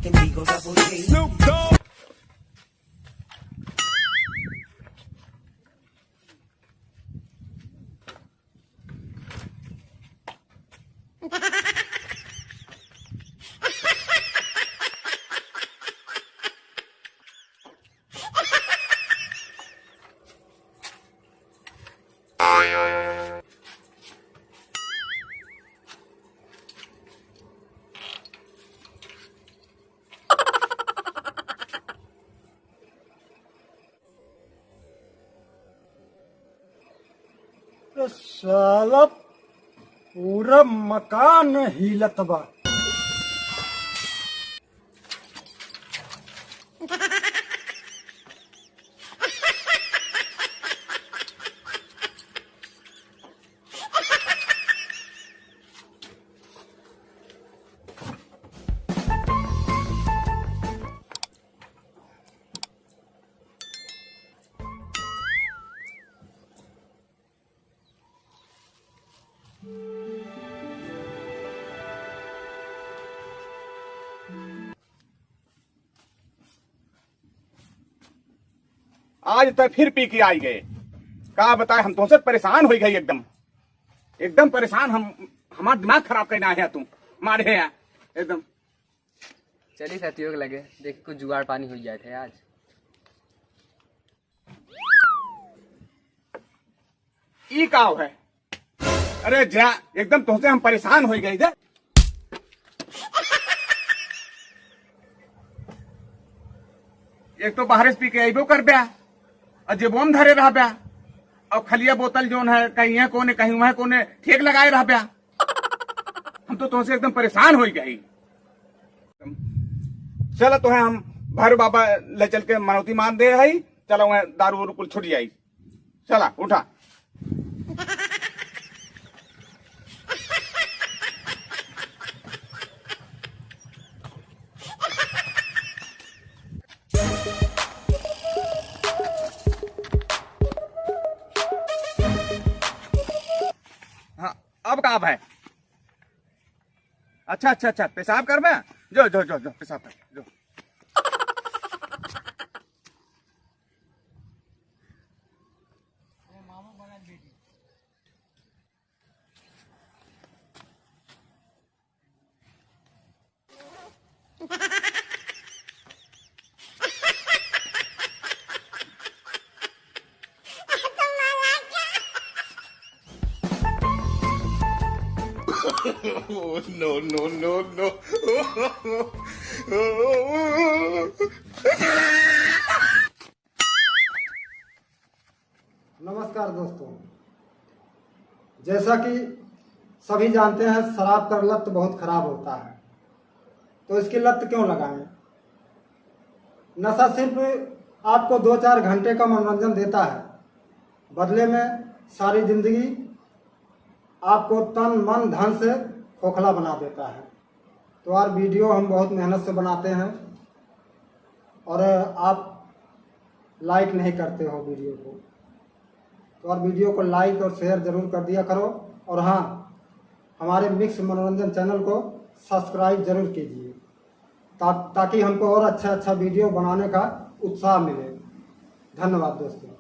fucking Eagle Double G. Snoop Dogg. तो साला पूरा मकान हिलत बा। आज तक फिर पी के आई गए। का बताए, हम तुमसे परेशान हो गई, एकदम एकदम परेशान। हमारा दिमाग खराब करना है तुम मारे हैं एकदम। चलिए साथियों लगे देख कुछ जुगाड़ पानी हो जाए थे आज। ई का है? अरे जा, एकदम तुमसे हम परेशान हो गए थे। एक तो बाहर से पी के अबो कर ब्या और जेबो में धरे रह ब्या और खलिया बोतल जोन है कहीं है कोने कहीं वह कोने ठेक लगाए रह ब्या। हम तो तुमसे एकदम परेशान हो गई। चलो तो है हम भैरव बाबा ले चल के मनौती मान दे है। चलो वह दारू वारू कुल छुट जाई। चला उठा। हाँ अब कहाँ है? अच्छा अच्छा अच्छा, पेशाब कर में जो जो जो जो पेशाब कर जो। No, no, no, no. नमस्कार दोस्तों, जैसा कि सभी जानते हैं शराब का लत बहुत खराब होता है। तो इसकी लत क्यों लगाएं? नशा सिर्फ आपको 2-4 घंटे का मनोरंजन देता है, बदले में सारी जिंदगी आपको तन मन धन से खोखला बना देता है। तो यार वीडियो हम बहुत मेहनत से बनाते हैं और आप लाइक नहीं करते हो वीडियो को। तो यार वीडियो को लाइक और शेयर ज़रूर कर दिया करो। और हाँ, हमारे मिक्स मनोरंजन चैनल को सब्सक्राइब ज़रूर कीजिए ताकि हमको और अच्छा अच्छा वीडियो बनाने का उत्साह मिले। धन्यवाद दोस्तों।